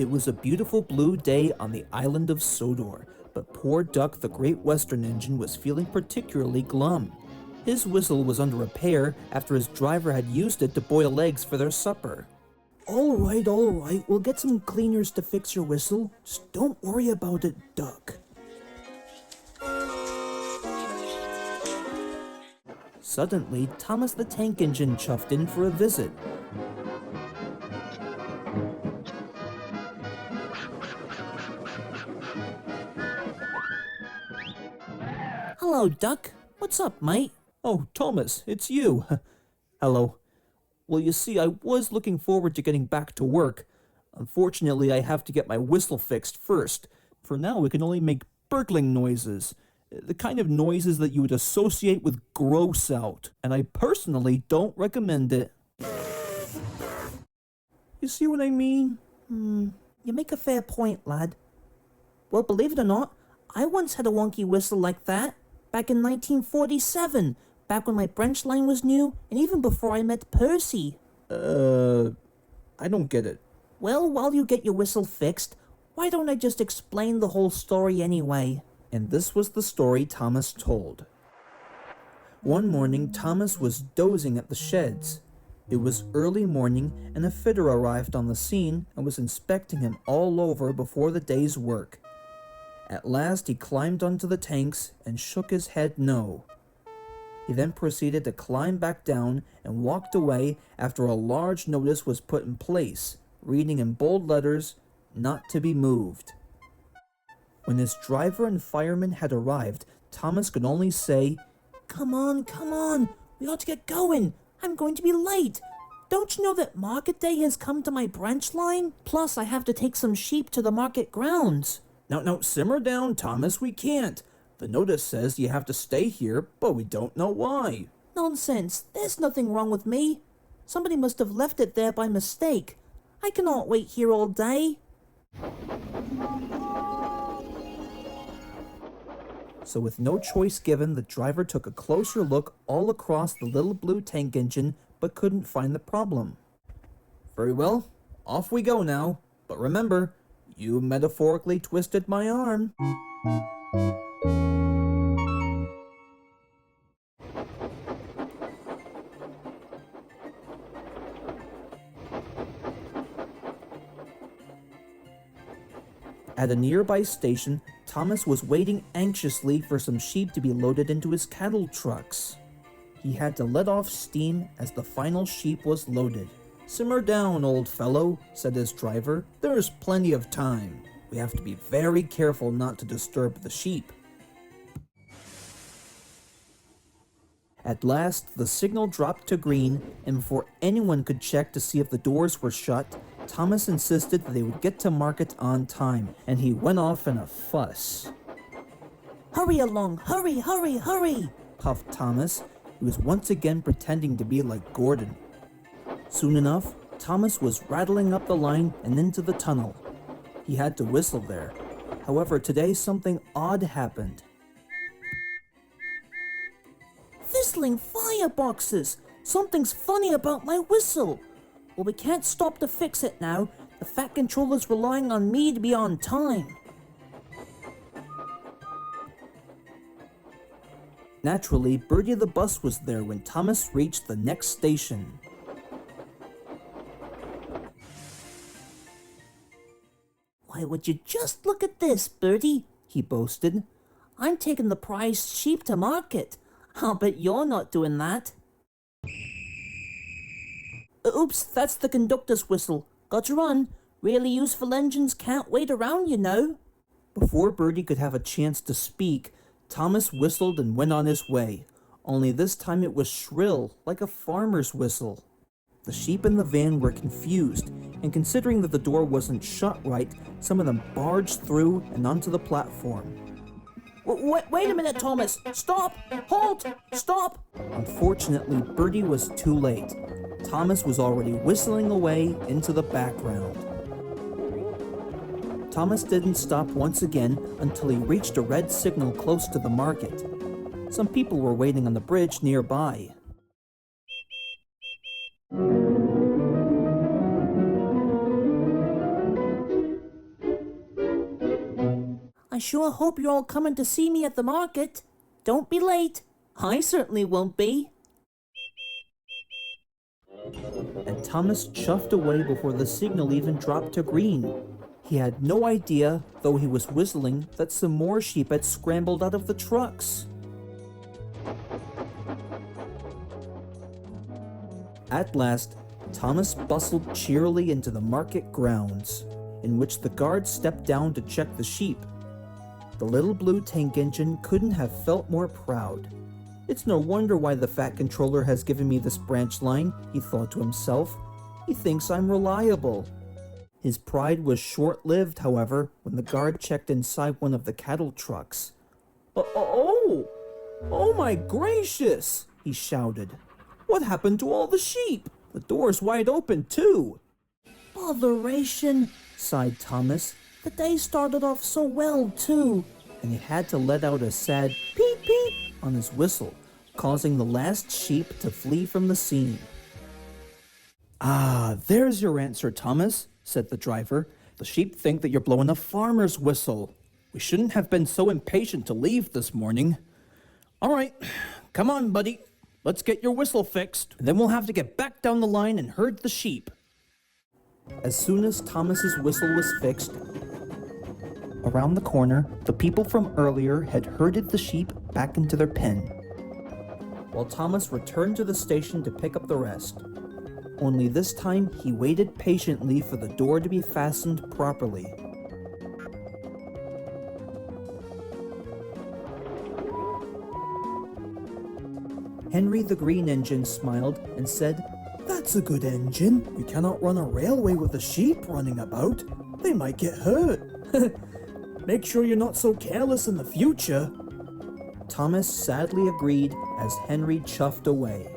It was a beautiful blue day on the island of Sodor, but poor Duck the Great Western Engine was feeling particularly glum. His whistle was under repair after his driver had used it to boil eggs for their supper. All right, we'll get some cleaners to fix your whistle. Just don't worry about it, Duck. Suddenly, Thomas the Tank Engine chuffed in for a visit. Hello, Duck. What's up, mate? Oh, Thomas, it's you. Hello. Well, you see, I was looking forward to getting back to work. Unfortunately, I have to get my whistle fixed first. For now, it can only make burgling noises. The kind of noises that you would associate with gross out. And I personally don't recommend it. You see what I mean? You make a fair point, lad. Well, believe it or not, I once had a wonky whistle like that. Back in 1947. Back when my branch line was new, and even before I met Percy. I don't get it. Well, while you get your whistle fixed, why don't I just explain the whole story anyway? And this was the story Thomas told. One morning, Thomas was dozing at the sheds. It was early morning, and a fitter arrived on the scene and was inspecting him all over before the day's work. At last, he climbed onto the tanks and shook his head no. He then proceeded to climb back down and walked away after a large notice was put in place, reading in bold letters, "Not to be moved." When his driver and fireman had arrived, Thomas could only say, Come on, we ought to get going. I'm going to be late. Don't you know that market day has come to my branch line? Plus, I have to take some sheep to the market grounds. Now, simmer down, Thomas, we can't. The notice says you have to stay here, but we don't know why. Nonsense, there's nothing wrong with me. Somebody must have left it there by mistake. I cannot wait here all day. So with no choice given, the driver took a closer look all across the little blue tank engine, but couldn't find the problem. Very well, off we go now. But remember, you metaphorically twisted my arm. At a nearby station, Thomas was waiting anxiously for some sheep to be loaded into his cattle trucks. He had to let off steam as the final sheep was loaded. Simmer down, old fellow, said his driver. There's plenty of time. We have to be very careful not to disturb the sheep. At last, the signal dropped to green, and before anyone could check to see if the doors were shut, Thomas insisted that they would get to market on time, and he went off in a fuss. Hurry along, hurry, puffed Thomas. He was once again pretending to be like Gordon. Soon enough, Thomas was rattling up the line and into the tunnel. He had to whistle there. However, today something odd happened. Whistling fireboxes! Something's funny about my whistle! Well, we can't stop to fix it now. The Fat Controller's relying on me to be on time. Naturally, Birdie the bus was there when Thomas reached the next station. Why, would you just look at this, Birdie, he boasted. I'm taking the prized sheep to market. I'll bet you're not doing that. Oops, that's the conductor's whistle. Got to run. Really useful engines can't wait around, you know. Before Birdie could have a chance to speak, Thomas whistled and went on his way. Only this time it was shrill, like a farmer's whistle. The sheep in the van were confused, and considering that the door wasn't shut right, some of them barged through and onto the platform. Wait a minute, Thomas! Stop! Halt! Stop! Unfortunately, Birdie was too late. Thomas was already whistling away into the background. Thomas didn't stop once again until he reached a red signal close to the market. Some people were waiting on the bridge nearby. sure hope you're all coming to see me at the market. Don't be late. I certainly won't be. And Thomas chuffed away before the signal even dropped to green. He had no idea, though he was whistling, that some more sheep had scrambled out of the trucks. At last, Thomas bustled cheerily into the market grounds, in which the guard stepped down to check the sheep. The little blue tank engine couldn't have felt more proud. It's no wonder why the fat controller has given me this branch line, he thought to himself. He thinks I'm reliable. His pride was short-lived, however, when the guard checked inside one of the cattle trucks. Oh my gracious!" he shouted. "What happened to all the sheep? The door's wide open, too." Botheration, sighed Thomas. The day started off so well, too. And he had to let out a sad peep peep on his whistle, causing the last sheep to flee from the scene. "Ah, there's your answer, Thomas," said the driver. "The sheep think that you're blowing a farmer's whistle. We shouldn't have been so impatient to leave this morning. All right, come on, buddy. Let's get your whistle fixed, and then we'll have to get back down the line and herd the sheep." As soon as Thomas's whistle was fixed, around the corner, the people from earlier had herded the sheep back into their pen, while Thomas returned to the station to pick up the rest. Only this time, he waited patiently for the door to be fastened properly. Henry the Green Engine smiled and said, "That's a good engine. You cannot run a railway with the sheep running about. They might get hurt. Make sure you're not so careless in the future." Thomas sadly agreed as Henry chuffed away.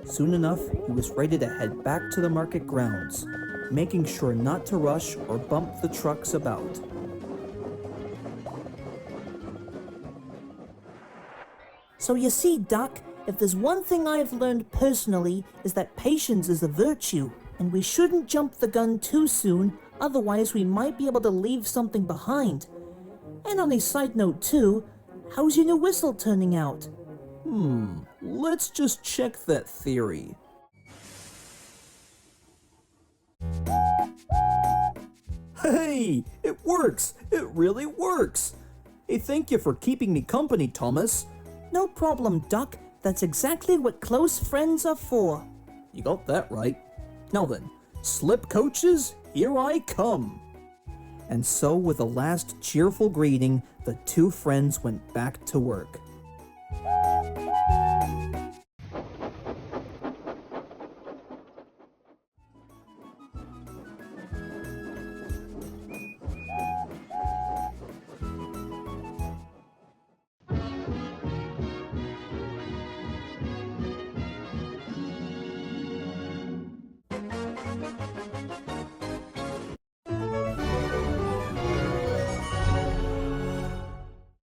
Soon enough, he was ready to head back to the market grounds, making sure not to rush or bump the trucks about. So you see, Doc, if there's one thing I've learned personally is that patience is a virtue, and we shouldn't jump the gun too soon, otherwise we might be able to leave something behind. And on a side note too, how's your new whistle turning out? Let's just check that theory. Hey, it works! It really works! Hey, thank you for keeping me company, Thomas. No problem, Doc. That's exactly what close friends are for. You got that right. Now then, slip coaches, here I come. And so, with a last cheerful greeting, the two friends went back to work.